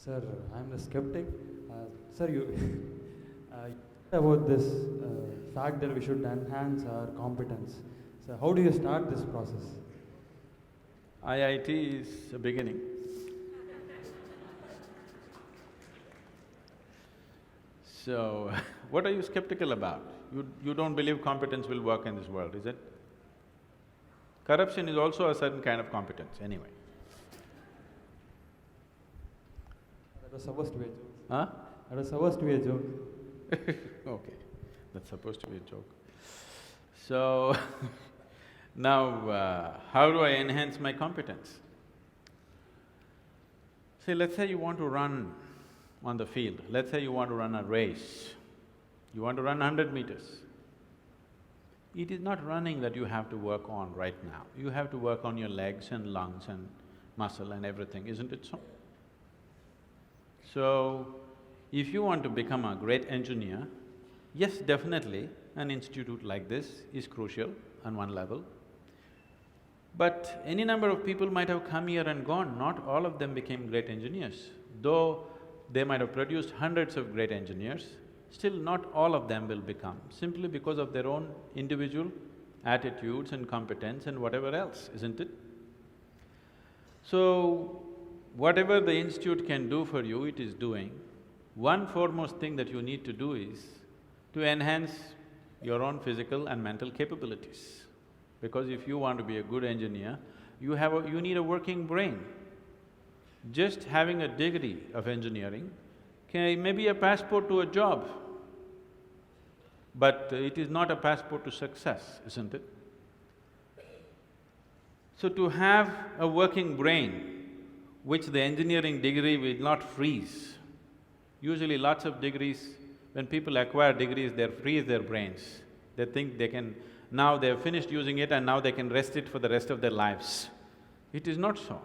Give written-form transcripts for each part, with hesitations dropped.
Sir, I'm the skeptic. Sir, you about this fact that we should enhance our competence. So, how do you start this process? IIT is a beginning. So, what are you skeptical about? You don't believe competence will work in this world, is it? Corruption is also a certain kind of competence, anyway. That was supposed to be a joke. Huh? That was supposed to be a joke. Okay, that's supposed to be a joke. So, now, how do I enhance my competence? See, let's say you want to run on the field, let's say you want to run a race, you want to run 100 meters. It is not running that you have to work on right now, you have to work on your legs and lungs and muscle and everything, isn't it so? So, if you want to become a great engineer, yes, definitely an institute like this is crucial on one level. But any number of people might have come here and gone, not all of them became great engineers. Though they might have produced hundreds of great engineers, still not all of them will become, simply because of their own individual attitudes and competence and whatever else, isn't it? So, whatever the institute can do for you, it is doing. One foremost thing that you need to do is to enhance your own physical and mental capabilities. Because if you want to be a good engineer, you need a working brain. Just having a degree of engineering may be a passport to a job, but it is not a passport to success, isn't it? So to have a working brain, which the engineering degree will not freeze. Usually lots of degrees, when people acquire degrees, they freeze their brains. They think they can… now they've finished using it and now they can rest it for the rest of their lives. It is not so.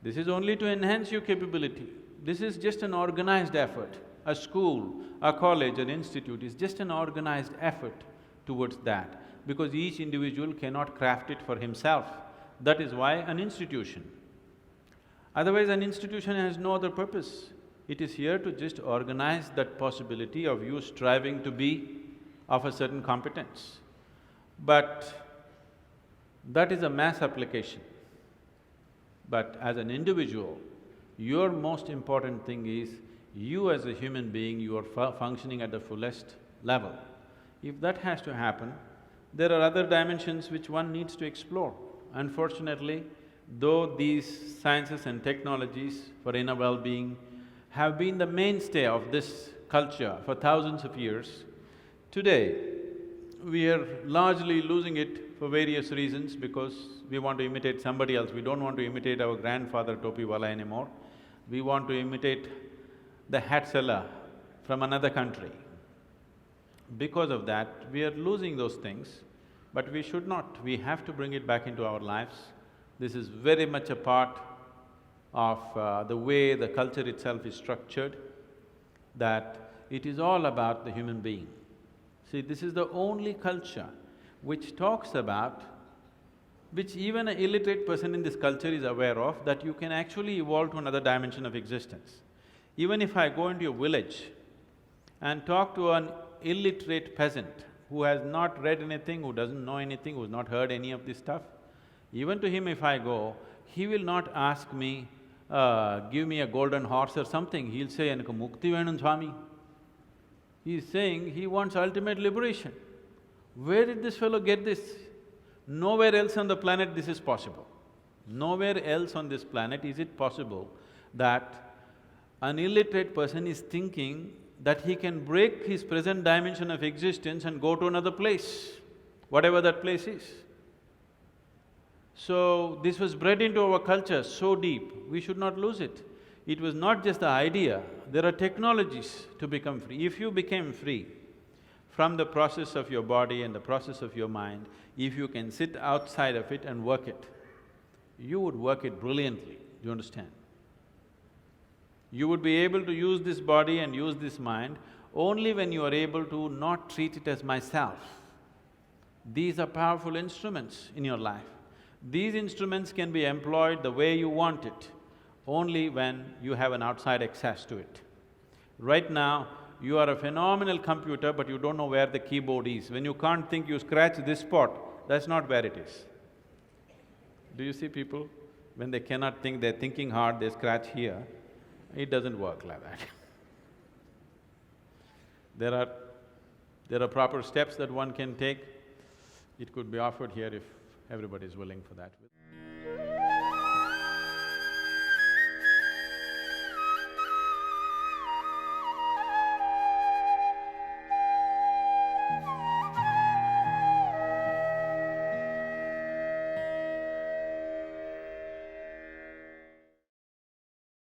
This is only to enhance your capability. This is just an organized effort. A school, a college, an institute is just an organized effort towards that, because each individual cannot craft it for himself. That is why an institution. Otherwise, an institution has no other purpose. It is here to just organize that possibility of you striving to be of a certain competence. But that is a mass application. But as an individual, your most important thing is you as a human being, you are functioning at the fullest level. If that has to happen, there are other dimensions which one needs to explore. Unfortunately, though these sciences and technologies for inner well-being have been the mainstay of this culture for thousands of years, today we are largely losing it for various reasons, because we want to imitate somebody else. We don't want to imitate our grandfather Topiwala anymore. We want to imitate the hat seller from another country. Because of that, we are losing those things, but we should not. We have to bring it back into our lives. This is very much a part of the way the culture itself is structured, that it is all about the human being. See, this is the only culture which talks about, which even an illiterate person in this culture is aware of, that you can actually evolve to another dimension of existence. Even if I go into a village and talk to an illiterate peasant who has not read anything, who doesn't know anything, who's not heard any of this stuff, even to him if I go, he will not ask me, give me a golden horse or something, he'll say, "Enakku mukti venum Swami." He's saying he wants ultimate liberation. Where did this fellow get this? Nowhere else on the planet this is possible. Nowhere else on this planet is it possible that an illiterate person is thinking that he can break his present dimension of existence and go to another place, whatever that place is. So, this was bred into our culture so deep, we should not lose it. It was not just the idea, there are technologies to become free. If you became free from the process of your body and the process of your mind, if you can sit outside of it and work it, you would work it brilliantly, do you understand? You would be able to use this body and use this mind only when you are able to not treat it as myself. These are powerful instruments in your life. These instruments can be employed the way you want it. only when you have an outside access to it. Right now, you are a phenomenal computer, but you don't know where the keyboard is. When you can't think, you scratch this spot, that's not where it is. Do you see people, when they cannot think, they're thinking hard, they scratch here? It doesn't work like that. There are proper steps that one can take. It could be offered here if everybody is willing for that.